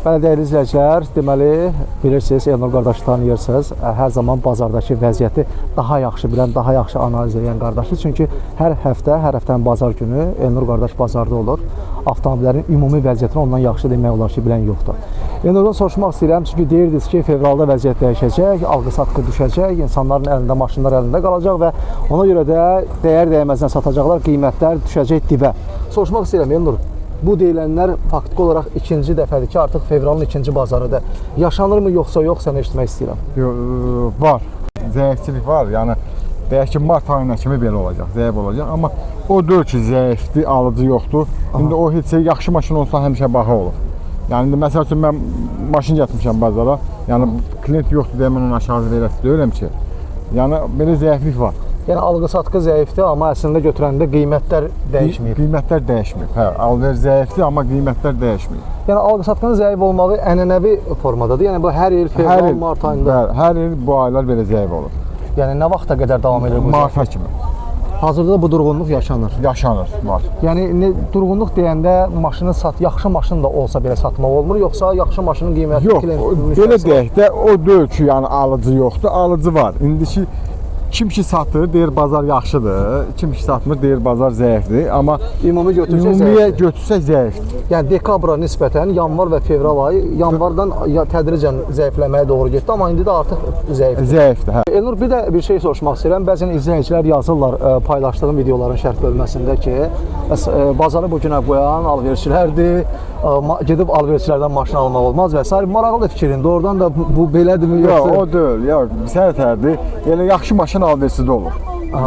Bəli, dəyərli izləyicilər, deməli, bilirsiniz, Elnur qardaşı tanıyırsınız. Hər zaman bazardakı vəziyyəti daha yaxşı bilən, daha yaxşı analiz edən qardaşdır. Çünki hər həftənin bazar günü Elnur qardaş bazarda olur. Avtomobillərin ümumi vəziyyətini ondan yaxşı demək olar ki, bilən yoxdur. Elnurdan soruşmaq istəyirəm, çünki deyirdiniz ki, fevralda vəziyyət dəyişəcək, alqı-satqı düşəcək, insanların əlində, maşınlar əlində qalacaq və ona görə də dəyər-dəyməzdən satacaqlar, qiymətlər düşəcək dibə. Soruşmaq istəyirəm, Elnur. Bu deyilənlər faktiki olaraq ikinci dəfədir ki, artıq fevralın ikinci bazarıdır. Yaşanırmı yoxsa yox, səni eşitmək istəyirəm. Var, zəifçilik var. Yəni, deyək ki, mart ayına kimi belə olacaq, zəif olacaq. Amma o deyil ki, zəifdir, alıcı yoxdur. İndi o heç yaxşı maşın olsa həmişə baha olur. Yəni, məsəl üçün, mən maşın gətirmişəm bazara. Yəni, klient yoxdur deyə mən onu aşağı verəsi deyirəm ki, yəni, belə zəiflik var. Yəni, alqı-satqı zəifdir, amma əslində götürəndə qiymətlər dəyişməyib. Qiymətlər dəyişməyib, hə. Alver zəifdir, amma qiymətlər dəyişməyib. Yəni, alqı-satqının zəif olmağı ənənəvi formadadır. Yəni, bu hər il fevral, mart ayında. Hər il bu aylar belə zəif olur. Yəni, nə vaxta qədər davam edir bu? Marta kimi. Hazırda bu durğunluq yaşanır. Yaşanır, var. Yəni, durğunluq deyəndə maşını yaxşı maşın da olsa belə satmaq olmur, yoxsa yaxşı maşının qiyməti... Yox, belə deyək də, o deyil ki, yəni alıcı yoxdur, alıcı var. İndiki kim ki satır, deyir bazar yaxşıdır, kim ki satmır, deyir bazar zəifdir, amma ümumi götürsək zəifdir. Yəni dekabra nisbətən yanvar və fevral ayı yanvardan tədricən zəifləməyə doğru getdi, amma indi də artıq zəifdir. Zəifdir, hə. Elnur, bir də bir şey soruşmaq istəyirəm. Bəzən izləyicilər yazırlar paylaşdığım videoların şərh bölməsində ki, bazarı bu günə qoyan alverçilərdir, gedib alverçilərdən maşın almaq olmaz və s. Maraqlı fikrindir. Oradan da bu belədirmi yoxsa? Yox, o deyil. Yox, sənətərdir. Elə yaxşı maşın alversində olur.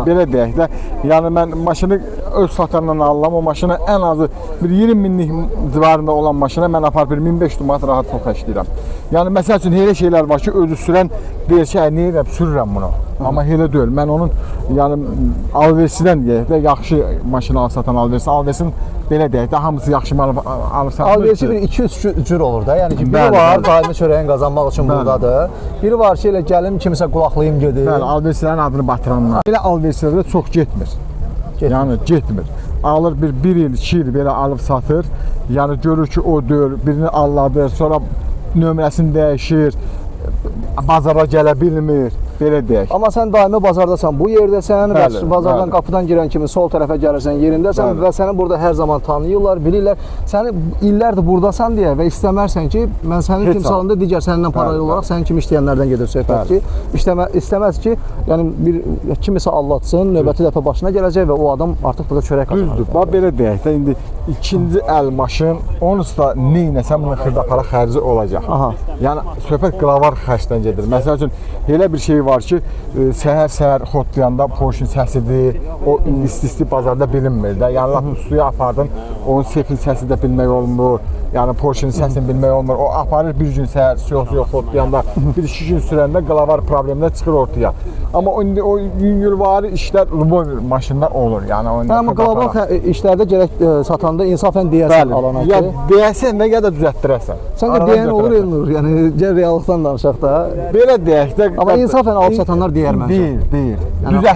Belə deyək də, yəni mən maşını öz satandan alıram, o maşını ən azı bir 20 minlik civarında olan maşına mən apar bir 1500 manat rahat pul xərcləyirəm. Yəni məsəl üçün elə şeylər var ki, özü sürən deyir ki, nə edirəm, sürürəm bunu. Amma elə deyil. Mən onun yəni alversindən deyək də, yaxşı maşını satan alversin belə deyək də, hamısı yaxşı mal alıb satılır. Alversi bir 2-3 cür olur da. Yəni ki, biri var, daimi çörəyin qazanmaq üçün buradadır. Biri var ki, elə gəlim kimisə qulaqlayım gedir. Bəli, alversilərin adını batıranlar. Belə alversilərdə çox getmir. Yəni getmir. Alır bir il, 2 il belə alıb satır. Yəni görür ki, o deyir, birini alladır, sonra nömrəsini dəyişir, bazara gələ bilmir, belə deyək. Amma sən daimi bazardasan, bu yerdəsən və bazardan qapıdan girən kimi sol tərəfə gəlirsən, yerindəsən və səni burada hər zaman tanıyırlar, bilirlər. Səni illərdir buradasan deyə və istəmərsən ki, mən sənin timsalında digər səninlə paralel olaraq sənin kimi işləyənlərdən gedir söhbət ki, istəməz ki, yəni kimisə allatsın, növbəti dəfə başına gələcək və o adam artıq burada çörək qazanır. Düzdür, bax belə deyək də, indi ikinci əl maşın, onsuz da neynəsən bunun xırda para xərci olacaq. Yəni, söhbət qlavar xərcdən gedir. Məsəl üçün, elə bir şey var ki, səhər-səhər xotlayanda Porsche'nin səsidir, o isti bazarda bilinmir də. Yəni, lap suya apardın, onun sefin səsi də bilmək olmur. Yəni, Porsche'nin səsini bilmək olmur. O aparır bir gün səhər suya xotlayanda, bir-iki gün sürəndə qlavar problemlər çıxır ortaya. Amma indi o yüngülvari işlər, Lubomir maşınlar olur. Amma qlavar işlərdə gərək satanda insafən deyəsən alana ki. Ya deyəsən, nə qədər düzəltdirəsən. Sən də deyən olur, Elnur. Yəni, gəl reallıqdan danışaq da. Belə deyək də. Amma insafən alıb satanlar deyər məncə. Deyir.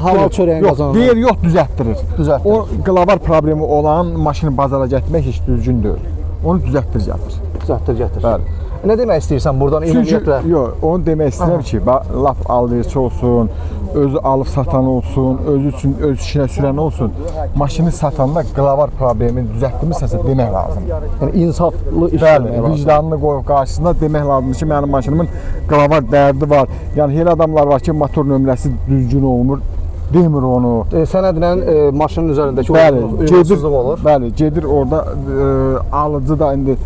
Halal çörəyin qazanır. Deyir, yox, düzəltdirir. O qlavar problemi olan maşını bazara gətirmək heç düzgün deyil. Onu düzəltdir gətir. Düzəltdir gətir. Bəli. Nə demək istəyirsən buradan ümumiyyətlə? Yox, onu demək istəyirəm ki, lap alverçi olsun, özü alıb satan olsun, özü üçün öz işinə sürən olsun, maşını satanda qlavar problemini düzəltdirmisənsə demək lazımdır. Yəni insaflı iş vermək lazımdır. Vicdanını qoyub qarşısında demək lazımdır ki, mənim maşınımın qlavar dərdi var. Yəni elə adamlar var ki, motor nömrəsi düzgün olmur. Demir onu. Sənədlə maşının üzərindəki uyğunsuzluq olur. Bəli, gedir orada alıcı da indi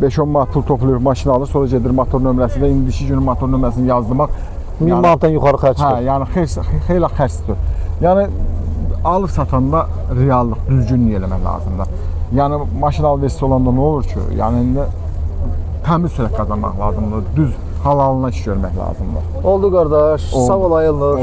5-10 manat pul toplayır, maşını alır, sonra gedir motor nömrəsi və indiki günün motor nömrəsini yazdırmaq 1000 manatdan yuxarı xərc çıxır. Yəni xeyli xərcdir. Yəni alıb satanda reallıq, düzgünlük eləmək lazımdır. Yəni maşın alverçisi olanda nə olur ki? Yəni indi təmiz sürət qazanmaq lazımdır, düz halalına iş görmək lazımdır. Oldu qardaş, sağ ol Elnur.